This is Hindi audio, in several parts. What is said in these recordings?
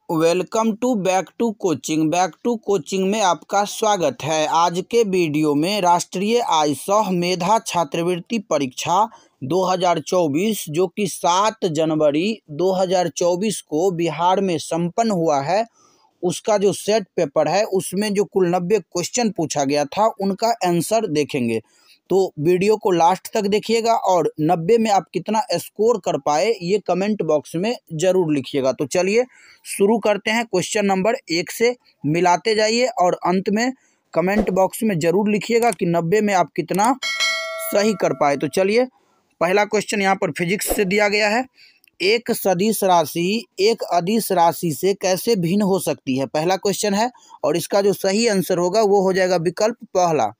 Welcome to back to coaching में आपका स्वागत है। आज के वीडियो में राष्ट्रीय आय सह मेधा छात्रवृत्ति परीक्षा 2024 जो कि 7 जनवरी 2024 को बिहार में संपन्न हुआ है, उसका जो सेट पेपर है उसमें जो कुल 90 क्वेश्चन पूछा गया था उनका आंसर देखेंगे। तो वीडियो को लास्ट तक देखिएगा और 90 में आप कितना स्कोर कर पाए ये कमेंट बॉक्स में ज़रूर लिखिएगा। तो चलिए शुरू करते हैं। क्वेश्चन नंबर 1 से मिलाते जाइए और अंत में कमेंट बॉक्स में ज़रूर लिखिएगा कि 90 में आप कितना सही कर पाए। तो चलिए पहला क्वेश्चन यहाँ पर फिजिक्स से दिया गया है। एक सदिश राशि एक अदिश राशि से कैसे भिन्न हो सकती है, पहला क्वेश्चन है और इसका जो सही आंसर होगा वो हो जाएगा विकल्प पहला।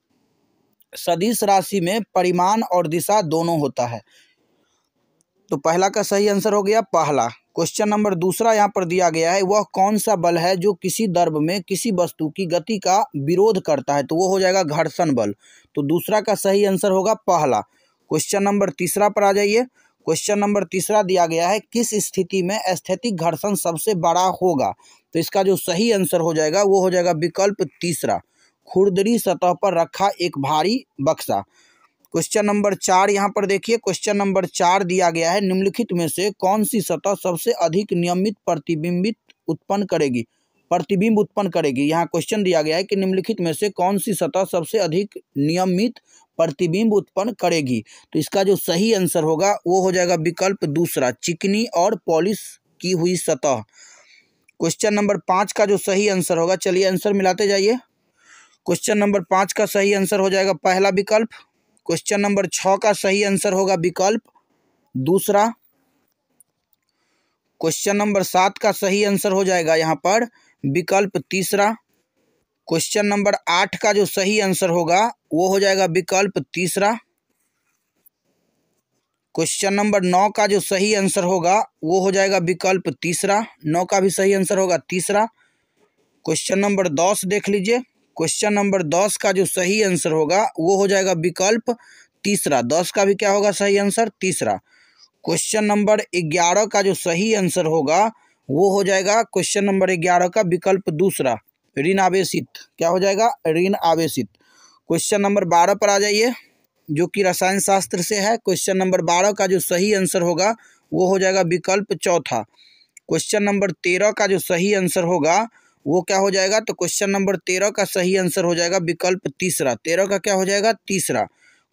सदिश राशि में परिमाण और दिशा दोनों होता है, तो पहला का सही आंसर हो गया पहला। क्वेश्चन नंबर दूसरा यहाँ पर दिया गया है, वह कौन सा बल है जो किसी द्रव में किसी वस्तु की गति का विरोध करता है, तो वो हो जाएगा घर्षण बल। तो दूसरा का सही आंसर होगा पहला। क्वेश्चन नंबर तीसरा पर आ जाइए। क्वेश्चन नंबर तीसरा दिया गया है, किस स्थिति में स्थैतिक घर्षण सबसे बड़ा होगा, तो इसका जो सही आंसर हो जाएगा वो हो जाएगा विकल्प तीसरा, खुरदरी सतह पर रखा एक भारी बक्सा। क्वेश्चन नंबर 4 यहाँ पर देखिए। क्वेश्चन नंबर 4 दिया गया है, निम्नलिखित में से कौन सी सतह सबसे अधिक नियमित प्रतिबिंब उत्पन्न करेगी। यहाँ क्वेश्चन दिया गया है कि निम्नलिखित में से कौन सी सतह सबसे अधिक नियमित प्रतिबिंब उत्पन्न करेगी, तो इसका जो सही आंसर होगा वो हो जाएगा विकल्प दूसरा, चिकनी और पॉलिश की हुई सतह। क्वेश्चन नंबर 5 का जो सही आंसर होगा, चलिए आंसर मिलाते जाइए। क्वेश्चन नंबर 5 का सही आंसर हो जाएगा पहला विकल्प। क्वेश्चन नंबर 6 का सही आंसर होगा विकल्प दूसरा। क्वेश्चन नंबर 7 का सही आंसर हो जाएगा यहाँ पर विकल्प तीसरा। क्वेश्चन नंबर 8 का जो सही आंसर होगा वो हो जाएगा विकल्प तीसरा। क्वेश्चन नंबर 9 का जो सही आंसर होगा वो हो जाएगा विकल्प तीसरा, 9 का भी सही आंसर होगा तीसरा। क्वेश्चन नंबर 10 देख लीजिए। क्वेश्चन नंबर 10 का जो सही आंसर होगा वो हो जाएगा विकल्प तीसरा, 10 का भी क्या होगा सही आंसर तीसरा। क्वेश्चन नंबर 11 का जो सही आंसर होगा वो हो जाएगा क्वेश्चन नंबर 11 का विकल्प दूसरा, ऋण आवेशित, क्या हो जाएगा ऋण आवेशित। क्वेश्चन नंबर 12 पर आ जाइए जो कि रसायन शास्त्र से है। क्वेश्चन नंबर 12 का जो सही आंसर होगा वो हो जाएगा विकल्प चौथा। क्वेश्चन नंबर 13 का जो सही आंसर होगा वो क्या हो जाएगा, तो क्वेश्चन नंबर 13 का सही आंसर हो जाएगा विकल्प तीसरा, 13 का क्या हो जाएगा तीसरा।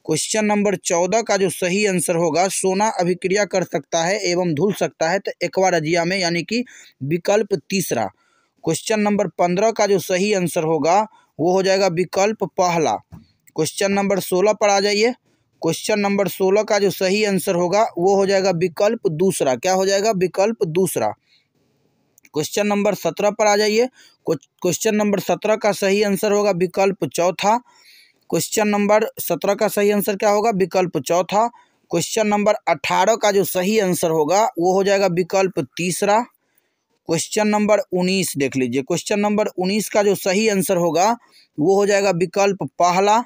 क्वेश्चन नंबर 14 का जो सही आंसर होगा, सोना अभिक्रिया कर सकता है एवं धुल सकता है तो एक्वारजिया में, यानी कि विकल्प तीसरा। क्वेश्चन नंबर 15 का जो सही आंसर होगा वो हो जाएगा विकल्प पहला। क्वेश्चन नंबर 16 पर आ जाइए। क्वेश्चन नंबर 16 का जो सही आंसर होगा वो हो जाएगा विकल्प दूसरा, क्या हो जाएगा विकल्प दूसरा। क्वेश्चन नंबर 17 पर आ जाइए। क्वेश्चन नंबर 17 का सही आंसर होगा विकल्प चौथा। क्वेश्चन नंबर 17 का सही आंसर क्या होगा विकल्प चौथा। क्वेश्चन नंबर 18 का जो सही आंसर होगा वो हो जाएगा विकल्प तीसरा। क्वेश्चन नंबर 19 देख लीजिए। क्वेश्चन नंबर 19 का जो सही आंसर होगा वो हो जाएगा विकल्प पहला।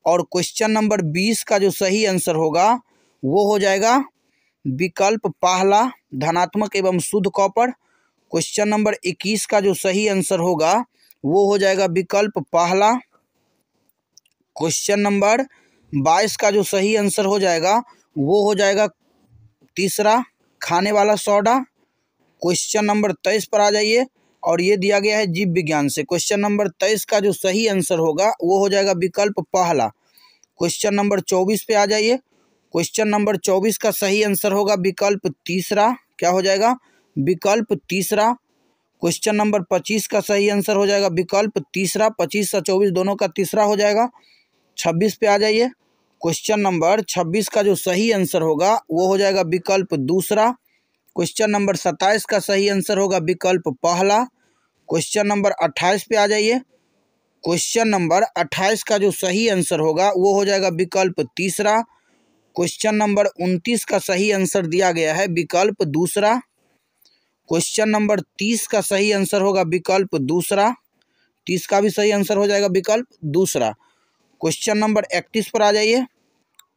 और क्वेश्चन नंबर 20 का जो सही आंसर होगा वो हो जाएगा विकल्प पहला, धनात्मक एवं शुद्ध कॉपर। क्वेश्चन नंबर 21 का जो सही आंसर होगा वो हो जाएगा विकल्प पहला। क्वेश्चन नंबर 22 का जो सही आंसर हो जाएगा वो हो जाएगा तीसरा, खाने वाला सोडा। क्वेश्चन नंबर 23 पर आ जाइए और ये दिया गया है जीव विज्ञान से। क्वेश्चन नंबर 23 का जो सही आंसर होगा वो हो जाएगा विकल्प पहला। क्वेश्चन नंबर 24 पे आ जाइए। क्वेश्चन नंबर 24 का सही आंसर होगा विकल्प तीसरा, क्या हो जाएगा विकल्प तीसरा। क्वेश्चन नंबर 25 का सही आंसर हो जाएगा विकल्प तीसरा, 25 से 24 दोनों का तीसरा हो जाएगा। 26 पे आ जाइए। क्वेश्चन नंबर 26 का जो सही आंसर होगा वो हो जाएगा विकल्प दूसरा। क्वेश्चन नंबर 27 का सही आंसर होगा विकल्प पहला। क्वेश्चन नंबर 28 पे आ जाइए। क्वेश्चन नंबर 28 का जो सही आंसर होगा वो हो जाएगा विकल्प तीसरा। क्वेश्चन नंबर 29 का सही आंसर दिया गया है विकल्प दूसरा। क्वेश्चन नंबर 30 का सही आंसर होगा विकल्प दूसरा, 30 का भी सही आंसर हो जाएगा विकल्प दूसरा। क्वेश्चन नंबर 31 पर आ जाइए।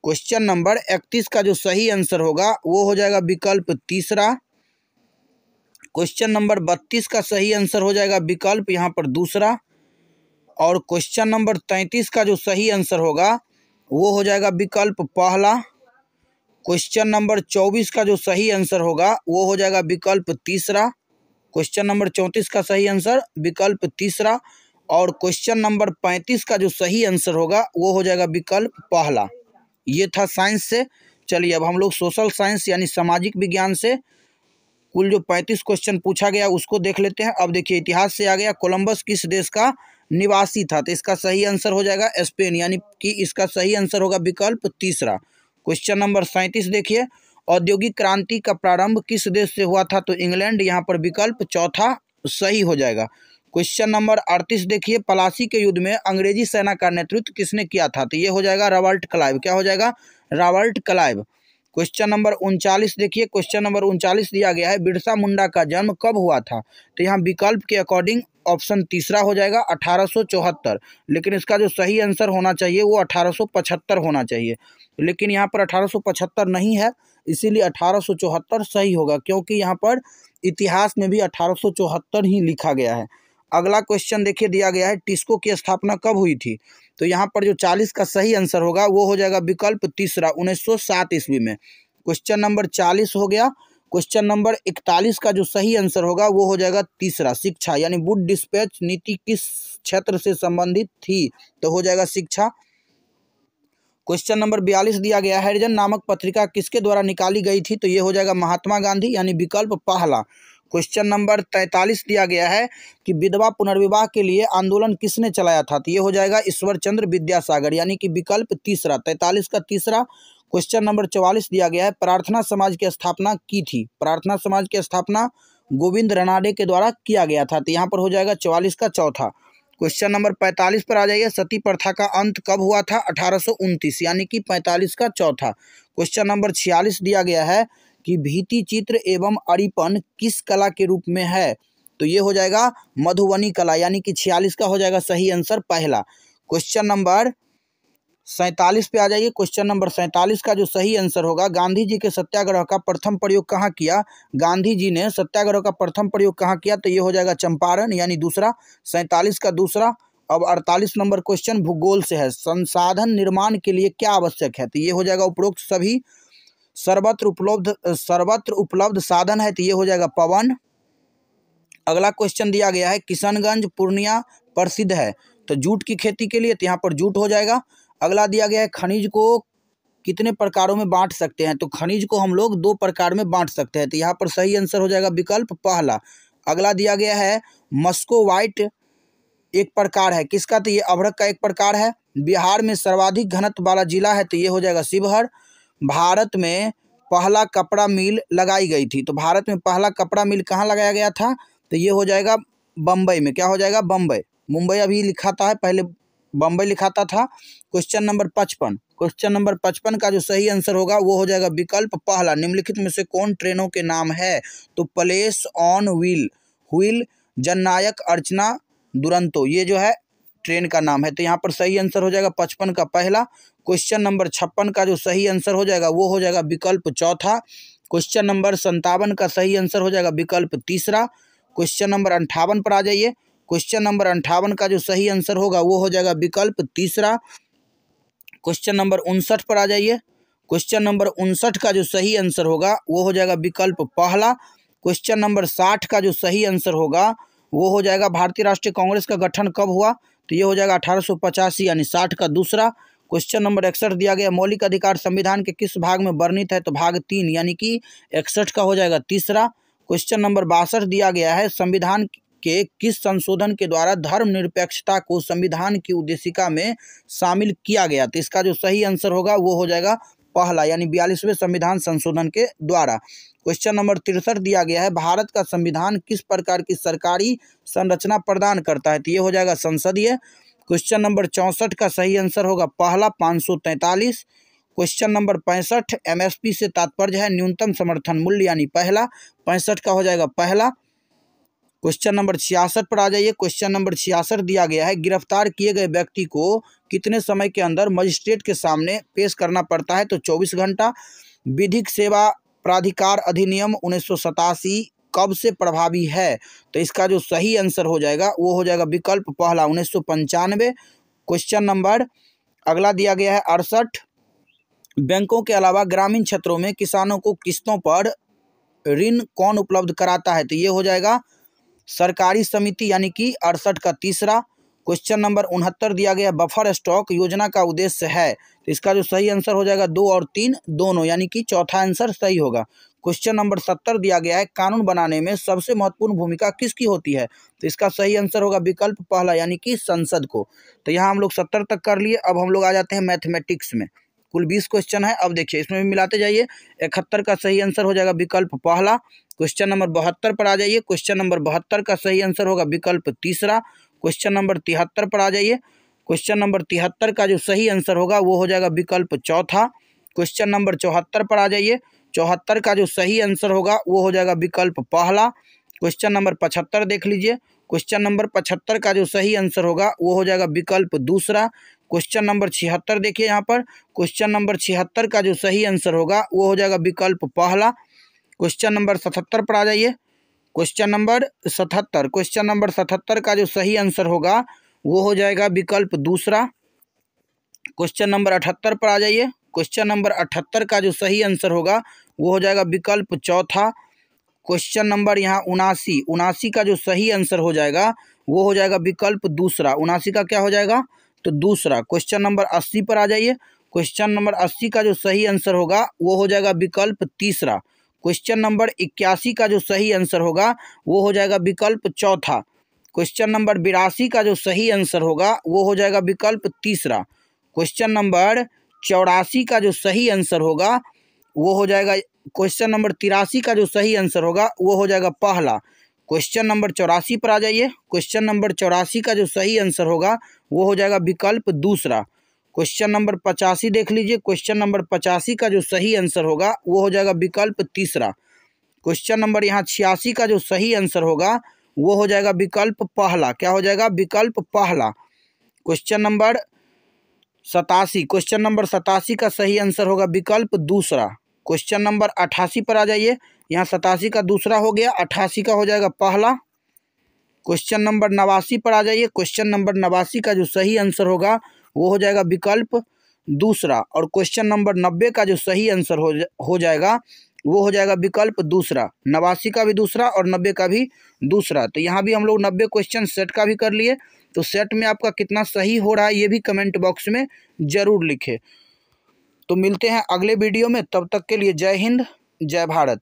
क्वेश्चन नंबर 31 का जो सही आंसर होगा वो हो जाएगा विकल्प तीसरा। क्वेश्चन नंबर 32 का सही आंसर हो जाएगा विकल्प यहाँ पर दूसरा। और क्वेश्चन नंबर 33 का जो सही आंसर होगा वो हो जाएगा विकल्प पहला। क्वेश्चन नंबर 24 का जो सही आंसर होगा वो हो जाएगा विकल्प तीसरा। क्वेश्चन नंबर 34 का सही आंसर विकल्प तीसरा। और क्वेश्चन नंबर 35 का जो सही आंसर होगा वो हो जाएगा विकल्प पहला। ये था साइंस से। चलिए अब हम लोग सोशल साइंस यानी सामाजिक विज्ञान से कुल जो 35 क्वेश्चन पूछा गया उसको देख लेते हैं। अब देखिए इतिहास से आ गया, कोलंबस किस देश का निवासी था? तो इसका सही आंसर हो जाएगा स्पेन, यानी कि इसका सही आंसर होगा विकल्प तीसरा। क्वेश्चन नंबर 37 देखिए, औद्योगिक क्रांति का प्रारंभ किस देश से हुआ था? तो इंग्लैंड, यहाँ पर विकल्प चौथा सही हो जाएगा। क्वेश्चन नंबर 38 देखिए, पलासी के युद्ध में अंग्रेजी सेना का नेतृत्व किसने किया था? तो ये हो जाएगा रॉबर्ट क्लाइव। क्या हो जाएगा? Robert Clive. क्वेश्चन नंबर 39 देखिए, क्वेश्चन नंबर 39 दिया गया है, बिरसा मुंडा का जन्म कब हुआ था? तो यहाँ विकल्प के अकॉर्डिंग ऑप्शन तीसरा हो जाएगा 1874, लेकिन इसका जो सही आंसर होना चाहिए वो 1875 होना चाहिए, लेकिन यहाँ पर 1875 नहीं है, इसीलिए 1874 सही होगा, क्योंकि यहाँ पर इतिहास में भी 1874 ही लिखा गया है। अगला क्वेश्चन देखिए दिया गया है, टिस्को की स्थापना कब हुई थी? तो यहाँ पर जो 40 का सही आंसर होगा वो हो जाएगा विकल्प तीसरा, 1907 ईस्वी में। क्वेश्चन नंबर 40 हो गया। क्वेश्चन नंबर 41 का जो सही आंसर होगा वो हो जाएगा तीसरा, शिक्षा, यानी वुड डिस्पैच नीति किस क्षेत्र से संबंधित थी? तो हो जाएगा शिक्षा। क्वेश्चन नंबर 42 दिया गया, हरिजन नामक पत्रिका किसके द्वारा निकाली गई थी? तो ये हो जाएगा महात्मा गांधी, यानी विकल्प पहला। क्वेश्चन नंबर 43 दिया गया है कि विधवा पुनर्विवाह के लिए आंदोलन किसने चलाया था? तो ये हो जाएगा ईश्वर चंद्र विद्यासागर, यानी कि विकल्प तीसरा, 43 का तीसरा। क्वेश्चन नंबर 44 दिया गया है, प्रार्थना समाज की स्थापना की थी? प्रार्थना समाज की स्थापना गोविंद रनाडे के द्वारा किया गया था, तो यहाँ पर हो जाएगा 44 का चौथा। क्वेश्चन नंबर 45 पर आ जाइए, सती प्रथा का अंत कब हुआ था? 1829, यानी कि 45 का चौथा। क्वेश्चन नंबर 46 दिया गया है कि भित्ति चित्र एवं अरिपन किस कला के रूप में है? तो ये हो जाएगा मधुबनी कला, यानी कि 46 का हो जाएगा सही आंसर पहला। क्वेश्चन नंबर 47 पे आ जाइए। क्वेश्चन नंबर 47 का जो सही आंसर होगा, गांधी जी के सत्याग्रह का प्रथम प्रयोग कहाँ किया? गांधी जी ने सत्याग्रह का प्रथम प्रयोग कहाँ किया? तो ये हो जाएगा चंपारण, यानी दूसरा, 47 का दूसरा। अब 48 नंबर क्वेश्चन भूगोल से है, संसाधन निर्माण के लिए क्या आवश्यक है? तो ये हो जाएगा उपरोक्त सभी। सर्वत्र उपलब्ध साधन है, तो ये हो जाएगा पवन। अगला क्वेश्चन दिया गया है, किशनगंज पूर्णिया प्रसिद्ध है तो जूट की खेती के लिए, तो यहाँ पर जूट हो जाएगा। अगला दिया गया है, खनिज को कितने प्रकारों में बांट सकते हैं? तो खनिज को हम लोग 2 प्रकार में बांट सकते हैं, तो यहाँ पर सही आंसर हो जाएगा विकल्प पहला। अगला दिया गया है, मस्को व्हाइट एक प्रकार है किसका? तो ये अभ्रक का एक प्रकार है। बिहार में सर्वाधिक घनत्व वाला जिला है, तो ये हो जाएगा शिवहर। भारत में पहला कपड़ा मिल लगाई गई थी, तो भारत में पहला कपड़ा मिल कहाँ लगाया गया था? तो ये हो जाएगा बम्बई में। क्या हो जाएगा? बम्बई। मुंबई अभी लिखाता है, पहले बम्बई लिखाता था। क्वेश्चन नंबर 55, क्वेश्चन नंबर 55 का जो सही आंसर होगा वो हो जाएगा विकल्प पहला, निम्नलिखित में से कौन ट्रेनों के नाम है? तो प्लेस ऑन व्हील, व्हील, जननायक, अर्चना, दुरंतो, ये जो है ट्रेन का नाम है, तो यहाँ पर सही आंसर हो जाएगा 55 का पहला। क्वेश्चन नंबर 56 का जो सही आंसर हो जाएगा वो हो जाएगा विकल्प चौथा। क्वेश्चन नंबर 57 का सही आंसर हो जाएगा विकल्प तीसरा। क्वेश्चन नंबर 58 पर आ जाइए। क्वेश्चन नंबर 58 का जो सही आंसर होगा वो हो जाएगा विकल्प तीसरा। क्वेश्चन नंबर 59 पर आ जाइए। क्वेश्चन नंबर 59 का जो सही आंसर होगा वो हो जाएगा विकल्प पहला। क्वेश्चन नंबर 60 का जो सही आंसर होगा वो हो जाएगा, भारतीय राष्ट्रीय कांग्रेस का गठन कब हुआ? तो ये हो जाएगा 1885, यानी 60 का दूसरा। क्वेश्चन नंबर 61 दिया गया, मौलिक अधिकार संविधान के किस भाग में वर्णित है? तो भाग 3, यानी कि 61 का हो जाएगा तीसरा। क्वेश्चन नंबर 62 दिया गया है, संविधान के किस संशोधन के द्वारा धर्मनिरपेक्षता को संविधान की उद्देशिका में शामिल किया गया? तो इसका जो सही आंसर होगा वो हो जाएगा पहला, यानी 42वें संविधान संशोधन के द्वारा। क्वेश्चन नंबर 63 दिया गया है, भारत का संविधान किस प्रकार की सरकारी संरचना प्रदान करता है? तो ये हो जाएगा संसदीय। क्वेश्चन नंबर 64 का सही आंसर होगा पहला, 543। क्वेश्चन नंबर 65, एमएसपी से तात्पर्य है न्यूनतम समर्थन मूल्य, यानी पहला, 65 का हो जाएगा पहला। क्वेश्चन नंबर 66 पर आ जाइए। क्वेश्चन नंबर 66 दिया गया है, गिरफ्तार किए गए व्यक्ति को कितने समय के अंदर मजिस्ट्रेट के सामने पेश करना पड़ता है? तो 24 घंटा। विधिक सेवा प्राधिकार अधिनियम 1987 कब से प्रभावी है? तो इसका जो सही आंसर हो जाएगा वो हो जाएगा विकल्प पहला 1995। क्वेश्चन नंबर अगला दिया गया है 68। बैंकों के अलावा ग्रामीण क्षेत्रों में किसानों को किस्तों पर ऋण कौन उपलब्ध कराता है? तो ये हो जाएगा सरकारी समिति, यानी कि 68 का तीसरा। क्वेश्चन नंबर 69 दिया गया बफर स्टॉक योजना का उद्देश्य है। तो इसका जो सही आंसर हो जाएगा 2 और 3 दोनों, यानी कि चौथा आंसर सही होगा। क्वेश्चन नंबर 70 दिया गया है कानून बनाने में सबसे महत्वपूर्ण भूमिका किसकी होती है? तो इसका सही आंसर होगा विकल्प पहला, यानी कि संसद को। तो यहाँ हम लोग 70 तक कर लिए। अब हम लोग आ जाते हैं मैथमेटिक्स में। कुल 20 क्वेश्चन है। अब देखिए इसमें भी मिलाते जाइए। 71 का सही आंसर हो जाएगा विकल्प पहला। क्वेश्चन नंबर 72 पर आ जाइए। क्वेश्चन नंबर 72 का सही आंसर होगा विकल्प तीसरा। क्वेश्चन नंबर 73 पर आ जाइए। क्वेश्चन नंबर 73 का जो सही आंसर होगा वो हो जाएगा विकल्प चौथा। क्वेश्चन नंबर 74 पर आ जाइए। 74 का जो सही आंसर होगा वो हो जाएगा विकल्प पहला। क्वेश्चन नंबर 75 देख लीजिए। क्वेश्चन नंबर 75 का जो सही आंसर होगा वो हो जाएगा विकल्प दूसरा। क्वेश्चन नंबर 76 देखिए यहाँ पर। क्वेश्चन नंबर 76 का जो सही आंसर होगा वो हो जाएगा विकल्प पहला। क्वेश्चन नंबर 77 पर आ जाइए। क्वेश्चन नंबर 77 का जो सही आंसर होगा वो हो जाएगा विकल्प दूसरा। क्वेश्चन नंबर 78 पर आ जाइए। क्वेश्चन नंबर 78 का जो सही आंसर होगा वो हो जाएगा विकल्प चौथा। क्वेश्चन नंबर यहाँ 79 का जो सही आंसर हो जाएगा वो हो जाएगा विकल्प दूसरा। 79 का क्या हो जाएगा? तो दूसरा। क्वेश्चन नंबर 80 पर आ जाइए। क्वेश्चन नंबर 80 का जो सही आंसर होगा वो हो जाएगा विकल्प तीसरा। क्वेश्चन नंबर 81 का जो सही आंसर होगा वो हो जाएगा विकल्प चौथा। क्वेश्चन नंबर 82 का जो सही आंसर होगा वो हो जाएगा विकल्प तीसरा। क्वेश्चन नंबर 84 का जो सही आंसर होगा वो हो जाएगा, क्वेश्चन नंबर 83 का जो सही आंसर होगा वो हो जाएगा पहला। क्वेश्चन नंबर 84 पर आ जाइए। क्वेश्चन नंबर 84 का जो सही आंसर होगा वो हो जाएगा विकल्प दूसरा। क्वेश्चन नंबर 85 देख लीजिए। क्वेश्चन नंबर 85 का जो सही आंसर होगा वो हो जाएगा विकल्प तीसरा। क्वेश्चन नंबर यहाँ 86 का जो सही आंसर होगा वो हो जाएगा विकल्प पहला। क्या हो जाएगा? विकल्प पहला। क्वेश्चन नंबर 87 का सही आंसर होगा विकल्प दूसरा। क्वेश्चन नंबर 88 पर आ जाइए। यहाँ 87 का दूसरा हो गया, 88 का हो जाएगा पहला। क्वेश्चन नंबर 89 पर आ जाइए। क्वेश्चन नंबर 89 का जो सही आंसर होगा वो हो जाएगा विकल्प दूसरा। और क्वेश्चन नंबर 90 का जो सही आंसर हो जाएगा वो हो जाएगा विकल्प दूसरा। 89 का भी दूसरा और 90 का भी दूसरा। तो यहाँ भी हम लोग 90 क्वेश्चन सेट का भी कर लिए। तो सेट में आपका कितना सही हो रहा है ये भी कमेंट बॉक्स में ज़रूर लिखें। तो मिलते हैं अगले वीडियो में, तब तक के लिए जय हिंद, जय भारत।